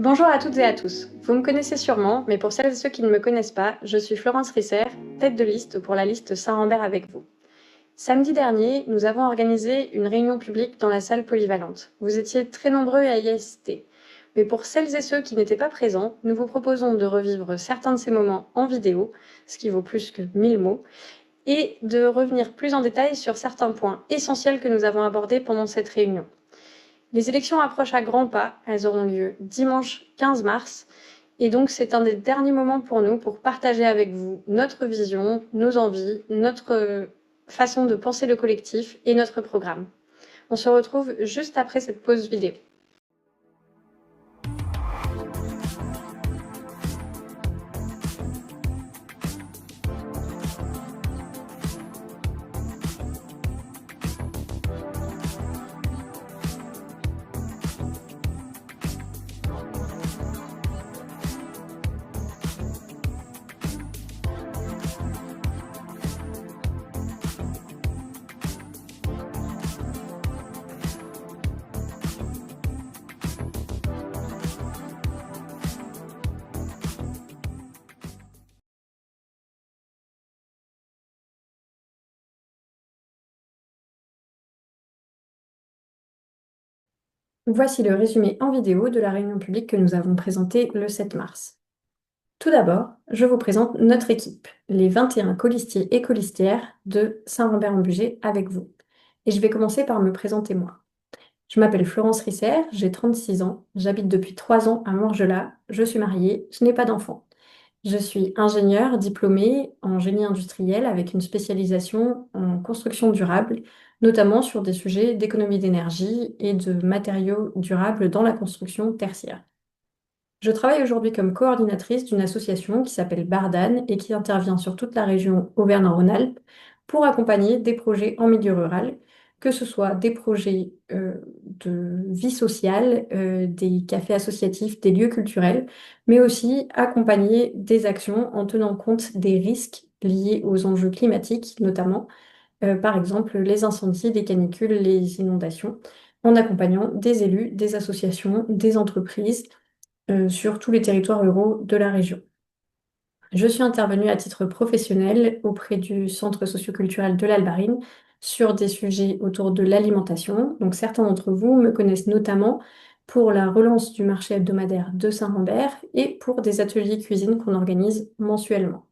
Bonjour à toutes et à tous. Vous me connaissez sûrement, mais pour celles et ceux qui ne me connaissent pas, je suis Florence Risser, tête de liste pour la liste Saint-Rambert avec vous. Samedi dernier, nous avons organisé une réunion publique dans la salle polyvalente. Vous étiez très nombreux à y assister. Mais pour celles et ceux qui n'étaient pas présents, nous vous proposons de revivre certains de ces moments en vidéo, ce qui vaut plus que 1000 mots, et de revenir plus en détail sur certains points essentiels que nous avons abordés pendant cette réunion. Les élections approchent à grands pas, elles auront lieu dimanche 15 mars, et donc c'est un des derniers moments pour nous pour partager avec vous notre vision, nos envies, notre façon de penser le collectif et notre programme. On se retrouve juste après cette pause vidéo. Voici le résumé en vidéo de la réunion publique que nous avons présentée le 7 mars. Tout d'abord, je vous présente notre équipe, les 21 colistiers et colistières de Saint-Rambert-en-Bugey avec vous. Et je vais commencer par me présenter moi. Je m'appelle Florence Risser, j'ai 36 ans, j'habite depuis 3 ans à Morgelat, je suis mariée, je n'ai pas d'enfant. Je suis ingénieure diplômée en génie industriel avec une spécialisation en construction durable, notamment sur des sujets d'économie d'énergie et de matériaux durables dans la construction tertiaire. Je travaille aujourd'hui comme coordinatrice d'une association qui s'appelle Bardan et qui intervient sur toute la région Auvergne-Rhône-Alpes pour accompagner des projets en milieu rural, que ce soit des projets de vie sociale, des cafés associatifs, des lieux culturels, mais aussi accompagner des actions en tenant compte des risques liés aux enjeux climatiques, notamment par exemple les incendies, les canicules, les inondations, en accompagnant des élus, des associations, des entreprises sur tous les territoires ruraux de la région. Je suis intervenue à titre professionnel auprès du Centre socioculturel de l'Albarine sur des sujets autour de l'alimentation. Donc certains d'entre vous me connaissent notamment pour la relance du marché hebdomadaire de Saint-Rambert et pour des ateliers cuisine qu'on organise mensuellement.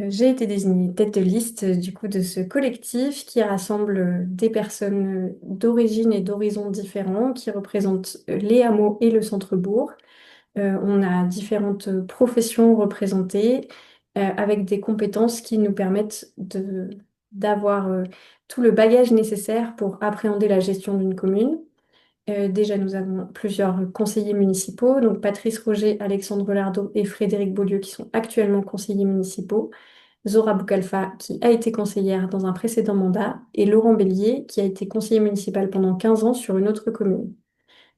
J'ai été désignée tête de liste du coup de ce collectif qui rassemble des personnes d'origine et d'horizons différents qui représentent les hameaux et le centre-bourg. On a différentes professions représentées avec des compétences qui nous permettent d'avoir tout le bagage nécessaire pour appréhender la gestion d'une commune. Déjà, nous avons plusieurs conseillers municipaux, donc Patrice Roger, Alexandre Lardot et Frédéric Beaulieu qui sont actuellement conseillers municipaux. Zora Boukalfa, qui a été conseillère dans un précédent mandat, et Laurent Bélier, qui a été conseiller municipal pendant 15 ans sur une autre commune.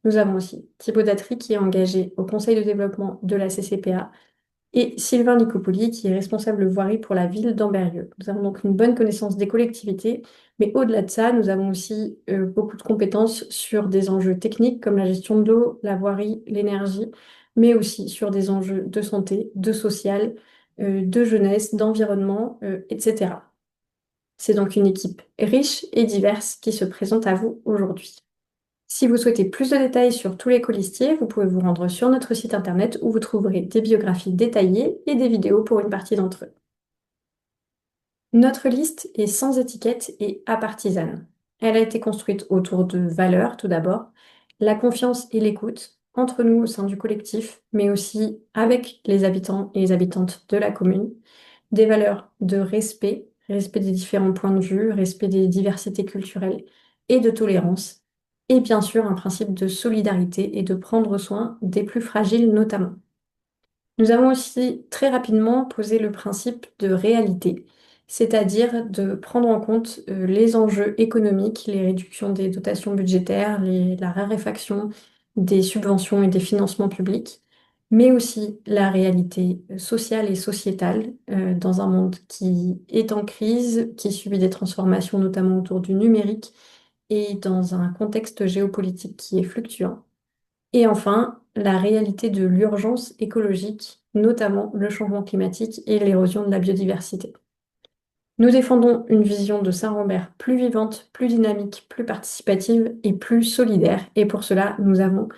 Nous avons aussi Thibaut Datry, qui est engagé au conseil de développement de la CCPA, et Sylvain Licopoli, qui est responsable voirie pour la ville d'Ambérieu. Nous avons donc une bonne connaissance des collectivités, mais au-delà de ça, nous avons aussi beaucoup de compétences sur des enjeux techniques comme la gestion de l'eau, la voirie, l'énergie, mais aussi sur des enjeux de santé, de social, de jeunesse, d'environnement, etc. C'est donc une équipe riche et diverse qui se présente à vous aujourd'hui. Si vous souhaitez plus de détails sur tous les colistiers, vous pouvez vous rendre sur notre site internet où vous trouverez des biographies détaillées et des vidéos pour une partie d'entre eux. Notre liste est sans étiquette et apartisane. Elle a été construite autour de valeurs, tout d'abord, la confiance et l'écoute, entre nous au sein du collectif, mais aussi avec les habitants et les habitantes de la commune, des valeurs de respect, respect des différents points de vue, respect des diversités culturelles et de tolérance, et bien sûr un principe de solidarité et de prendre soin des plus fragiles notamment. Nous avons aussi très rapidement posé le principe de réalité, c'est-à-dire de prendre en compte les enjeux économiques, les réductions des dotations budgétaires, la raréfaction des subventions et des financements publics, mais aussi la réalité sociale et sociétale dans un monde qui est en crise, qui subit des transformations notamment autour du numérique et dans un contexte géopolitique qui est fluctuant. Et enfin, la réalité de l'urgence écologique, notamment le changement climatique et l'érosion de la biodiversité. Nous défendons une vision de Saint-Rambert plus vivante, plus dynamique, plus participative et plus solidaire. Et pour cela, nous avons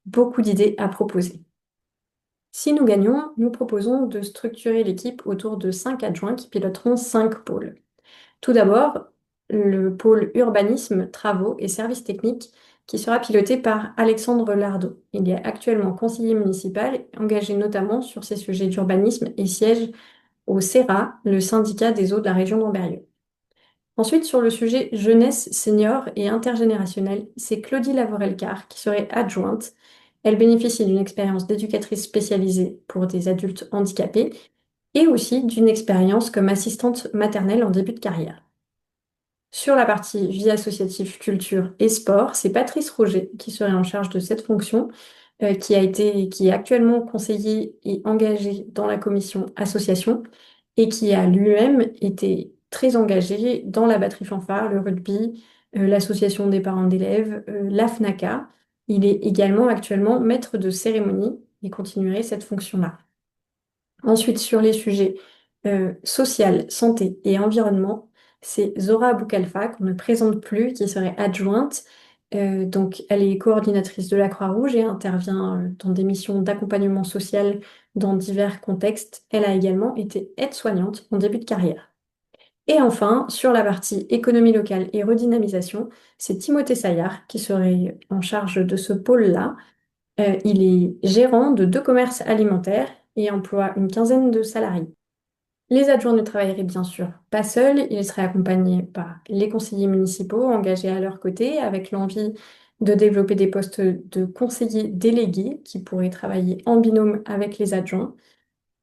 beaucoup d'idées à proposer. Si nous gagnons, nous proposons de structurer l'équipe autour de 5 adjoints qui piloteront 5 pôles. Tout d'abord, le pôle urbanisme, travaux et services techniques qui sera piloté par Alexandre Lardot. Il est actuellement conseiller municipal, engagé notamment sur ces sujets d'urbanisme et siège au CERA, le syndicat des eaux de la région d'Ambérieu. Ensuite, sur le sujet jeunesse, senior et intergénérationnel, c'est Claudie Lavorel-Carr qui serait adjointe. Elle bénéficie d'une expérience d'éducatrice spécialisée pour des adultes handicapés et aussi d'une expérience comme assistante maternelle en début de carrière. Sur la partie vie associative, culture et sport, c'est Patrice Roger qui serait en charge de cette fonction, qui est actuellement conseiller et engagé dans la commission association et qui a lui-même été très engagé dans la batterie fanfare, le rugby, l'association des parents d'élèves, la FNACA. Il est également actuellement maître de cérémonie et continuerait cette fonction-là. Ensuite, sur les sujets social, santé et environnement, c'est Zora Boukalfa, qu'on ne présente plus, qui serait adjointe. Donc, elle est coordinatrice de la Croix-Rouge et intervient dans des missions d'accompagnement social dans divers contextes. Elle a également été aide-soignante en début de carrière. Et enfin, sur la partie économie locale et redynamisation, c'est Timothée Saillard qui serait en charge de ce pôle-là. Il est gérant de 2 commerces alimentaires et emploie une quinzaine de salariés. Les adjoints ne travailleraient bien sûr pas seuls, ils seraient accompagnés par les conseillers municipaux engagés à leur côté avec l'envie de développer des postes de conseillers délégués qui pourraient travailler en binôme avec les adjoints.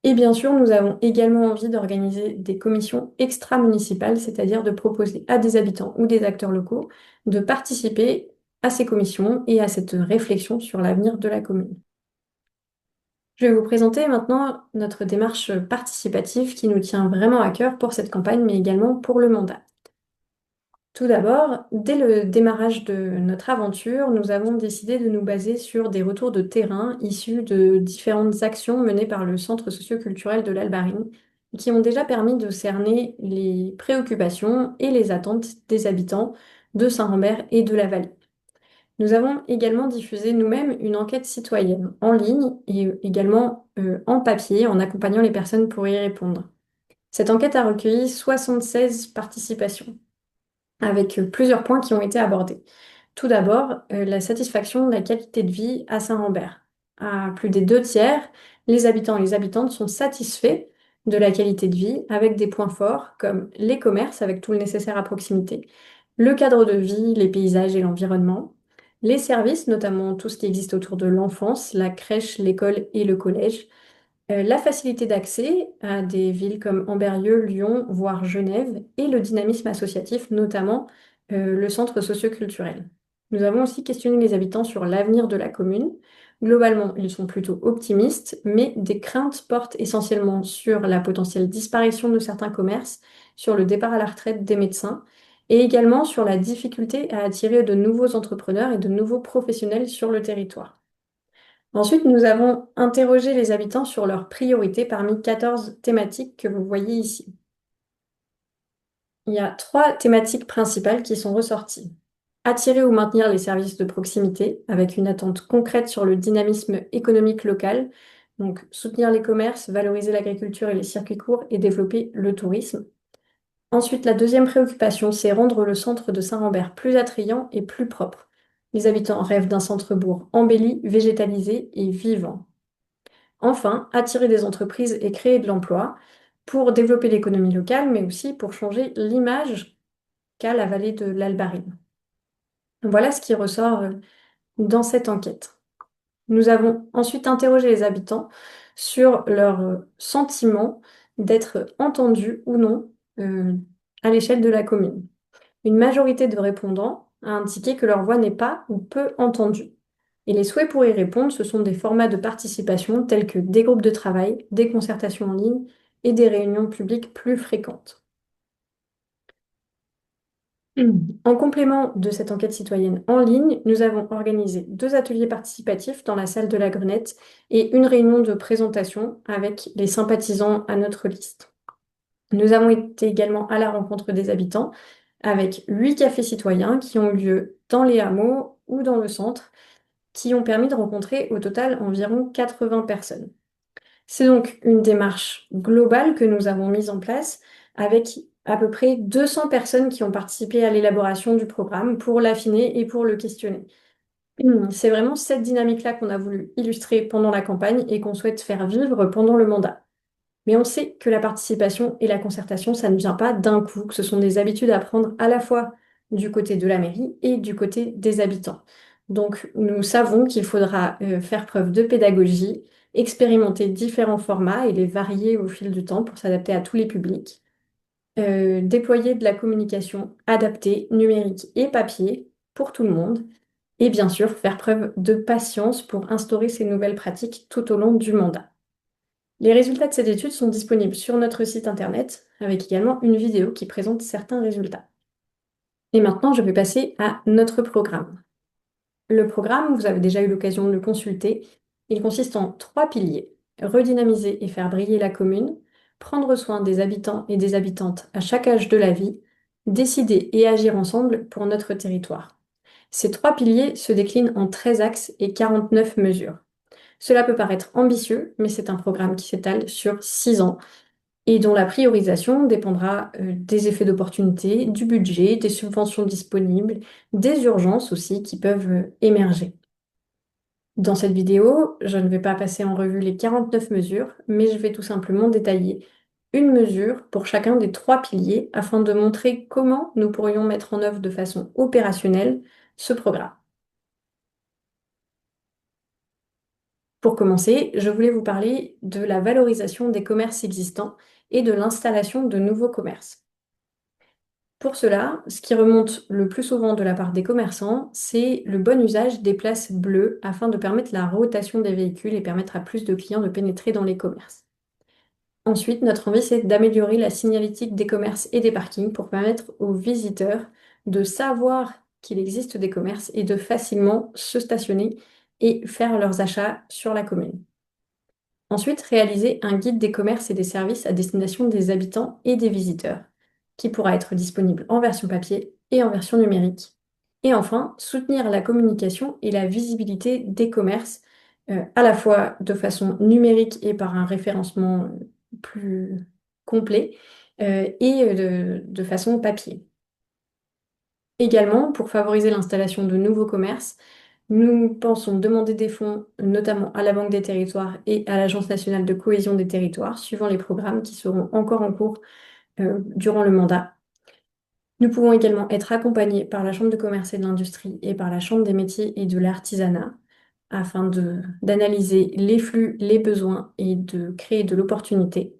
Et bien sûr, nous avons également envie d'organiser des commissions extra-municipales, c'est-à-dire de proposer à des habitants ou des acteurs locaux de participer à ces commissions et à cette réflexion sur l'avenir de la commune. Je vais vous présenter maintenant notre démarche participative qui nous tient vraiment à cœur pour cette campagne, mais également pour le mandat. Tout d'abord, dès le démarrage de notre aventure, nous avons décidé de nous baser sur des retours de terrain issus de différentes actions menées par le Centre socioculturel de l'Albarine, qui ont déjà permis de cerner les préoccupations et les attentes des habitants de Saint-Rambert et de la vallée. Nous avons également diffusé nous-mêmes une enquête citoyenne en ligne et également en papier en accompagnant les personnes pour y répondre. Cette enquête a recueilli 76 participations avec plusieurs points qui ont été abordés. Tout d'abord, la satisfaction de la qualité de vie à Saint-Rambert. À plus des 2 tiers, les habitants et les habitantes sont satisfaits de la qualité de vie avec des points forts comme les commerces avec tout le nécessaire à proximité, le cadre de vie, les paysages et l'environnement, les services, notamment tout ce qui existe autour de l'enfance, la crèche, l'école et le collège, la facilité d'accès à des villes comme Ambérieu, Lyon, voire Genève, et le dynamisme associatif, notamment le centre socioculturel. Nous avons aussi questionné les habitants sur l'avenir de la commune. Globalement, ils sont plutôt optimistes, mais des craintes portent essentiellement sur la potentielle disparition de certains commerces, sur le départ à la retraite des médecins, et également sur la difficulté à attirer de nouveaux entrepreneurs et de nouveaux professionnels sur le territoire. Ensuite, nous avons interrogé les habitants sur leurs priorités parmi 14 thématiques que vous voyez ici. Il y a 3 thématiques principales qui sont ressorties. Attirer ou maintenir les services de proximité avec une attente concrète sur le dynamisme économique local, donc soutenir les commerces, valoriser l'agriculture et les circuits courts et développer le tourisme. Ensuite, la deuxième préoccupation, c'est rendre le centre de Saint-Rambert plus attrayant et plus propre. Les habitants rêvent d'un centre-bourg embelli, végétalisé et vivant. Enfin, attirer des entreprises et créer de l'emploi pour développer l'économie locale, mais aussi pour changer l'image qu'a la vallée de l'Albarine. Voilà ce qui ressort dans cette enquête. Nous avons ensuite interrogé les habitants sur leur sentiment d'être entendus ou non à l'échelle de la commune. Une majorité de répondants a indiqué que leur voix n'est pas ou peu entendue. Et les souhaits pour y répondre, ce sont des formats de participation tels que des groupes de travail, des concertations en ligne et des réunions publiques plus fréquentes. En complément de cette enquête citoyenne en ligne, nous avons organisé 2 ateliers participatifs dans la salle de la Grenette et une réunion de présentation avec les sympathisants à notre liste. Nous avons été également à la rencontre des habitants avec 8 cafés citoyens qui ont eu lieu dans les hameaux ou dans le centre, qui ont permis de rencontrer au total environ 80 personnes. C'est donc une démarche globale que nous avons mise en place avec à peu près 200 personnes qui ont participé à l'élaboration du programme pour l'affiner et pour le questionner. C'est vraiment cette dynamique-là qu'on a voulu illustrer pendant la campagne et qu'on souhaite faire vivre pendant le mandat. Mais on sait que la participation et la concertation, ça ne vient pas d'un coup, que ce sont des habitudes à prendre à la fois du côté de la mairie et du côté des habitants. Donc nous savons qu'il faudra faire preuve de pédagogie, expérimenter différents formats et les varier au fil du temps pour s'adapter à tous les publics, déployer de la communication adaptée, numérique et papier pour tout le monde, et bien sûr faire preuve de patience pour instaurer ces nouvelles pratiques tout au long du mandat. Les résultats de cette étude sont disponibles sur notre site internet, avec également une vidéo qui présente certains résultats. Et maintenant, je vais passer à notre programme. Le programme, vous avez déjà eu l'occasion de le consulter. Il consiste en 3 piliers. Redynamiser et faire briller la commune, prendre soin des habitants et des habitantes à chaque âge de la vie, décider et agir ensemble pour notre territoire. Ces 3 piliers se déclinent en 13 axes et 49 mesures. Cela peut paraître ambitieux, mais c'est un programme qui s'étale sur 6 ans et dont la priorisation dépendra des effets d'opportunité, du budget, des subventions disponibles, des urgences aussi qui peuvent émerger. Dans cette vidéo, je ne vais pas passer en revue les 49 mesures, mais je vais tout simplement détailler une mesure pour chacun des 3 piliers afin de montrer comment nous pourrions mettre en œuvre de façon opérationnelle ce programme. Pour commencer, je voulais vous parler de la valorisation des commerces existants et de l'installation de nouveaux commerces. Pour cela, ce qui remonte le plus souvent de la part des commerçants, c'est le bon usage des places bleues afin de permettre la rotation des véhicules et permettre à plus de clients de pénétrer dans les commerces. Ensuite, notre envie, c'est d'améliorer la signalétique des commerces et des parkings pour permettre aux visiteurs de savoir qu'il existe des commerces et de facilement se stationner et faire leurs achats sur la commune. Ensuite, réaliser un guide des commerces et des services à destination des habitants et des visiteurs, qui pourra être disponible en version papier et en version numérique. Et enfin, soutenir la communication et la visibilité des commerces, à la fois de façon numérique et par un référencement plus complet, et de façon papier. Également, pour favoriser l'installation de nouveaux commerces, nous pensons demander des fonds, notamment à la Banque des Territoires et à l'Agence nationale de cohésion des territoires, suivant les programmes qui seront encore en cours durant le mandat. Nous pouvons également être accompagnés par la Chambre de commerce et de l'industrie et par la Chambre des métiers et de l'artisanat afin d'analyser les flux, les besoins et de créer de l'opportunité.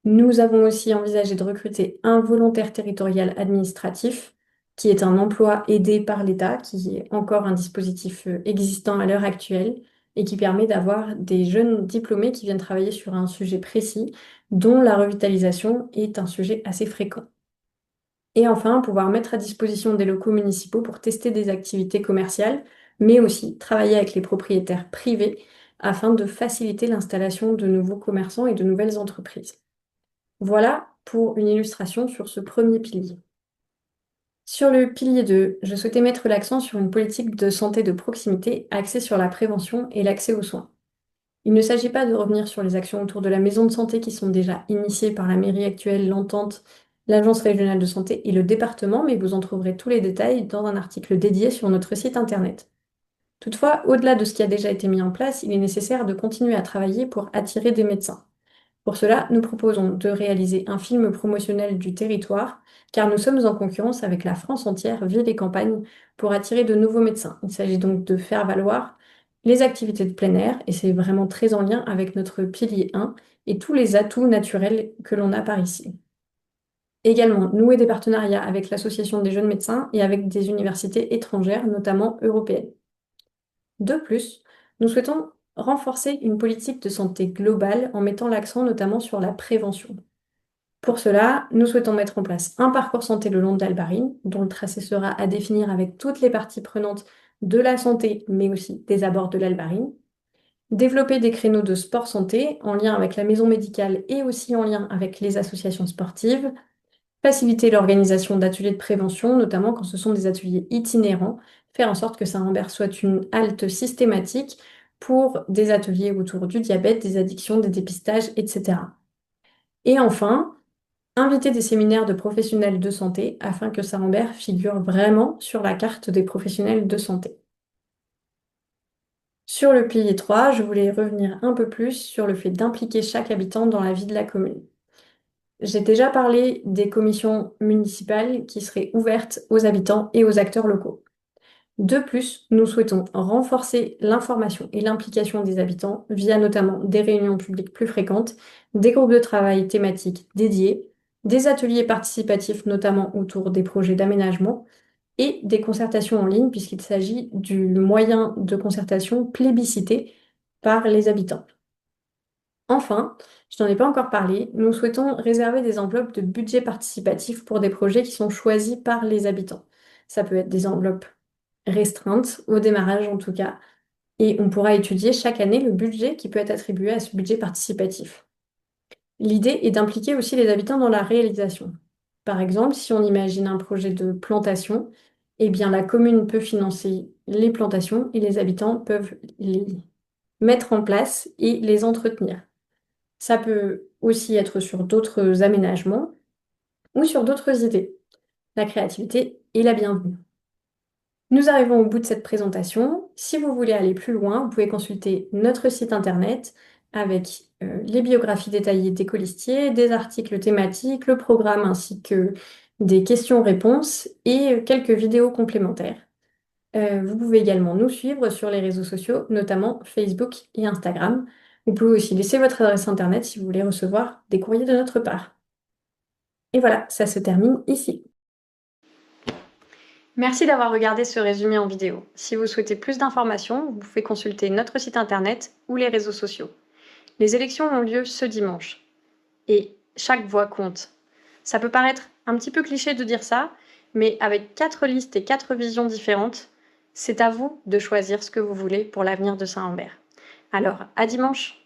Nous avons aussi envisagé de recruter un volontaire territorial administratif, qui est un emploi aidé par l'État, qui est encore un dispositif existant à l'heure actuelle et qui permet d'avoir des jeunes diplômés qui viennent travailler sur un sujet précis, dont la revitalisation est un sujet assez fréquent. Et enfin, pouvoir mettre à disposition des locaux municipaux pour tester des activités commerciales, mais aussi travailler avec les propriétaires privés afin de faciliter l'installation de nouveaux commerçants et de nouvelles entreprises. Voilà pour une illustration sur ce premier pilier. Sur le pilier 2, je souhaitais mettre l'accent sur une politique de santé de proximité axée sur la prévention et l'accès aux soins. Il ne s'agit pas de revenir sur les actions autour de la maison de santé qui sont déjà initiées par la mairie actuelle, l'Entente, l'Agence régionale de santé et le département, mais vous en trouverez tous les détails dans un article dédié sur notre site internet. Toutefois, au-delà de ce qui a déjà été mis en place, il est nécessaire de continuer à travailler pour attirer des médecins. Pour cela, nous proposons de réaliser un film promotionnel du territoire, car nous sommes en concurrence avec la France entière, ville et campagne, pour attirer de nouveaux médecins. Il s'agit donc de faire valoir les activités de plein air, et c'est vraiment très en lien avec notre pilier 1 et tous les atouts naturels que l'on a par ici. Également, nouer des partenariats avec l'Association des jeunes médecins et avec des universités étrangères, notamment européennes. De plus, nous souhaitons renforcer une politique de santé globale en mettant l'accent notamment sur la prévention. Pour cela, nous souhaitons mettre en place un parcours santé le long de l'Albarine, dont le tracé sera à définir avec toutes les parties prenantes de la santé, mais aussi des abords de l'Albarine. Développer des créneaux de sport santé en lien avec la maison médicale et aussi en lien avec les associations sportives. Faciliter l'organisation d'ateliers de prévention, notamment quand ce sont des ateliers itinérants. Faire en sorte que Saint-Rambert soit une halte systématique pour des ateliers autour du diabète, des addictions, des dépistages, etc. Et enfin, inviter des séminaires de professionnels de santé afin que Saint-Rambert figure vraiment sur la carte des professionnels de santé. Sur le pilier 3, je voulais revenir un peu plus sur le fait d'impliquer chaque habitant dans la vie de la commune. J'ai déjà parlé des commissions municipales qui seraient ouvertes aux habitants et aux acteurs locaux. De plus, nous souhaitons renforcer l'information et l'implication des habitants via notamment des réunions publiques plus fréquentes, des groupes de travail thématiques dédiés, des ateliers participatifs notamment autour des projets d'aménagement et des concertations en ligne puisqu'il s'agit du moyen de concertation plébiscité par les habitants. Enfin, je n'en ai pas encore parlé, nous souhaitons réserver des enveloppes de budget participatif pour des projets qui sont choisis par les habitants. Ça peut être des enveloppes restreintes, au démarrage en tout cas, et on pourra étudier chaque année le budget qui peut être attribué à ce budget participatif. L'idée est d'impliquer aussi les habitants dans la réalisation. Par exemple, si on imagine un projet de plantation, eh bien la commune peut financer les plantations et les habitants peuvent les mettre en place et les entretenir. Ça peut aussi être sur d'autres aménagements ou sur d'autres idées. La créativité est la bienvenue. Nous arrivons au bout de cette présentation. Si vous voulez aller plus loin, vous pouvez consulter notre site internet avec les biographies détaillées des colistiers, des articles thématiques, le programme ainsi que des questions-réponses et quelques vidéos complémentaires. Vous pouvez également nous suivre sur les réseaux sociaux, notamment Facebook et Instagram. Vous pouvez aussi laisser votre adresse internet si vous voulez recevoir des courriers de notre part. Et voilà, ça se termine ici. Merci d'avoir regardé ce résumé en vidéo. Si vous souhaitez plus d'informations, vous pouvez consulter notre site internet ou les réseaux sociaux. Les élections ont lieu ce dimanche et chaque voix compte. Ça peut paraître un petit peu cliché de dire ça, mais avec 4 listes et 4 visions différentes, c'est à vous de choisir ce que vous voulez pour l'avenir de Saint-Rambert. Alors, à dimanche!